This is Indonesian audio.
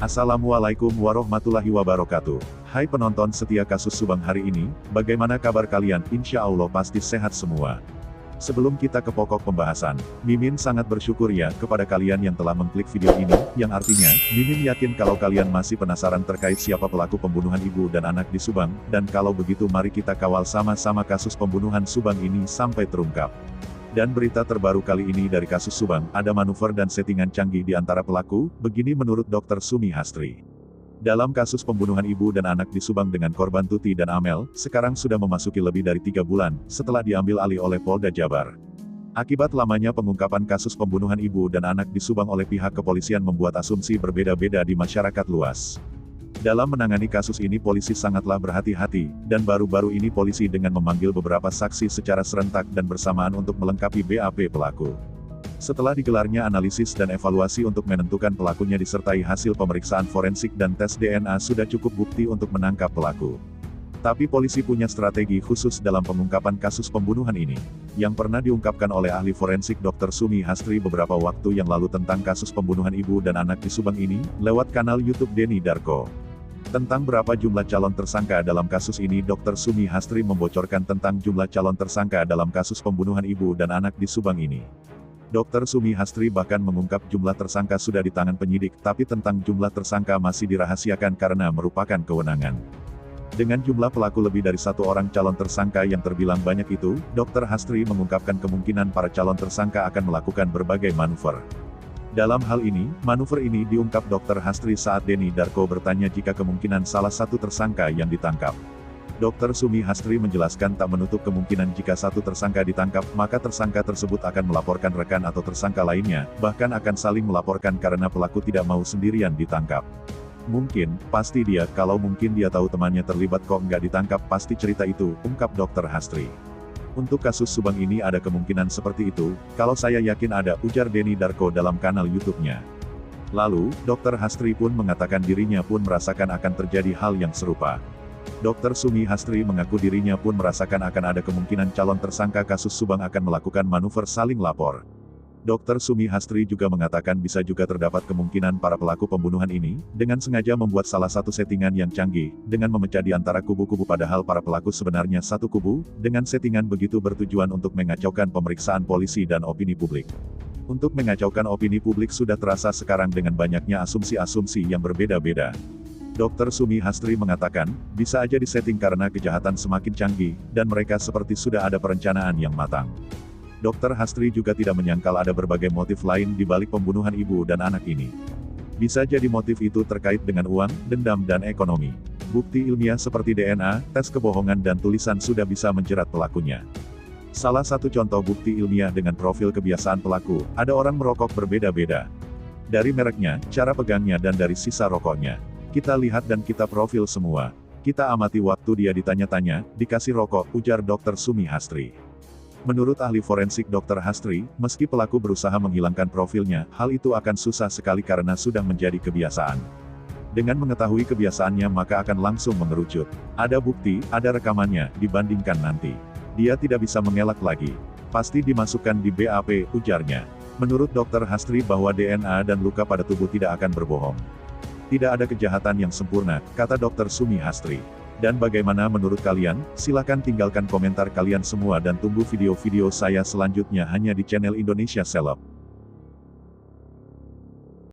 Assalamualaikum warahmatullahi wabarakatuh. Hai penonton setia kasus Subang hari ini, bagaimana kabar kalian? Insya Allah pasti sehat semua. Sebelum kita ke pokok pembahasan, Mimin sangat bersyukur ya kepada kalian yang telah mengklik video ini, yang artinya, Mimin yakin kalau kalian masih penasaran terkait siapa pelaku pembunuhan ibu dan anak di Subang, dan kalau begitu mari kita kawal sama-sama kasus pembunuhan Subang ini sampai terungkap. Dan berita terbaru kali ini dari kasus Subang, ada manuver dan settingan canggih di antara pelaku, begini menurut Dr. Sumi Hastri. Dalam kasus pembunuhan ibu dan anak di Subang dengan korban Tuti dan Amel, sekarang sudah memasuki lebih dari 3 bulan, setelah diambil alih oleh Polda Jabar. Akibat lamanya pengungkapan kasus pembunuhan ibu dan anak di Subang oleh pihak kepolisian membuat asumsi berbeda-beda di masyarakat luas. Dalam menangani kasus ini polisi sangatlah berhati-hati, dan baru-baru ini polisi dengan memanggil beberapa saksi secara serentak dan bersamaan untuk melengkapi BAP pelaku. Setelah digelarnya analisis dan evaluasi untuk menentukan pelakunya disertai hasil pemeriksaan forensik dan tes DNA sudah cukup bukti untuk menangkap pelaku. Tapi polisi punya strategi khusus dalam pengungkapan kasus pembunuhan ini, yang pernah diungkapkan oleh ahli forensik Dr. Sumi Hastri beberapa waktu yang lalu tentang kasus pembunuhan ibu dan anak di Subang ini, lewat kanal YouTube Denny Darko. Tentang berapa jumlah calon tersangka dalam kasus ini Dr. Sumi Hastri membocorkan tentang jumlah calon tersangka dalam kasus pembunuhan ibu dan anak di Subang ini. Dr. Sumi Hastri bahkan mengungkap jumlah tersangka sudah di tangan penyidik, tapi tentang jumlah tersangka masih dirahasiakan karena merupakan kewenangan. Dengan jumlah pelaku lebih dari 1 orang calon tersangka yang terbilang banyak itu, Dr. Hastri mengungkapkan kemungkinan para calon tersangka akan melakukan berbagai manuver. Dalam hal ini, manuver ini diungkap Dr. Hastri saat Denny Darko bertanya jika kemungkinan salah satu tersangka yang ditangkap. Dr. Sumi Hastri menjelaskan tak menutup kemungkinan jika satu tersangka ditangkap, maka tersangka tersebut akan melaporkan rekan atau tersangka lainnya, bahkan akan saling melaporkan karena pelaku tidak mau sendirian ditangkap. Mungkin, pasti dia, kalau mungkin dia tahu temannya terlibat kok nggak ditangkap pasti cerita itu, ungkap Dr. Hastri. Untuk kasus Subang ini ada kemungkinan seperti itu, kalau saya yakin ada, ujar Denny Darko dalam kanal YouTube-nya. Lalu, Dr. Hastri pun mengatakan dirinya pun merasakan akan terjadi hal yang serupa. Dr. Sumi Hastri mengaku dirinya pun merasakan akan ada kemungkinan calon tersangka kasus Subang akan melakukan manuver saling lapor. Dr. Sumi Hastri juga mengatakan bisa juga terdapat kemungkinan para pelaku pembunuhan ini, dengan sengaja membuat salah satu settingan yang canggih, dengan memecah di antara kubu-kubu padahal para pelaku sebenarnya satu kubu, dengan settingan begitu bertujuan untuk mengacaukan pemeriksaan polisi dan opini publik. Untuk mengacaukan opini publik sudah terasa sekarang dengan banyaknya asumsi-asumsi yang berbeda-beda. Dr. Sumi Hastri mengatakan, bisa aja disetting karena kejahatan semakin canggih, dan mereka seperti sudah ada perencanaan yang matang. Dr. Hastri juga tidak menyangkal ada berbagai motif lain di balik pembunuhan ibu dan anak ini. Bisa jadi motif itu terkait dengan uang, dendam dan ekonomi. Bukti ilmiah seperti DNA, tes kebohongan dan tulisan sudah bisa menjerat pelakunya. Salah satu contoh bukti ilmiah dengan profil kebiasaan pelaku, ada orang merokok berbeda-beda. Dari mereknya, cara pegangnya dan dari sisa rokoknya. Kita lihat dan kita profil semua. Kita amati waktu dia ditanya-tanya, dikasih rokok, ujar Dr. Sumi Hastri. Menurut ahli forensik Dr. Hastri, meski pelaku berusaha menghilangkan profilnya, hal itu akan susah sekali karena sudah menjadi kebiasaan. Dengan mengetahui kebiasaannya maka akan langsung mengerucut. Ada bukti, ada rekamannya, dibandingkan nanti. Dia tidak bisa mengelak lagi. Pasti dimasukkan di BAP, ujarnya. Menurut Dr. Hastri bahwa DNA dan luka pada tubuh tidak akan berbohong. Tidak ada kejahatan yang sempurna, kata Dr. Sumi Hastri. Dan bagaimana menurut kalian? Silahkan tinggalkan komentar kalian semua dan tunggu video-video saya selanjutnya hanya di channel Indonesia Seleb.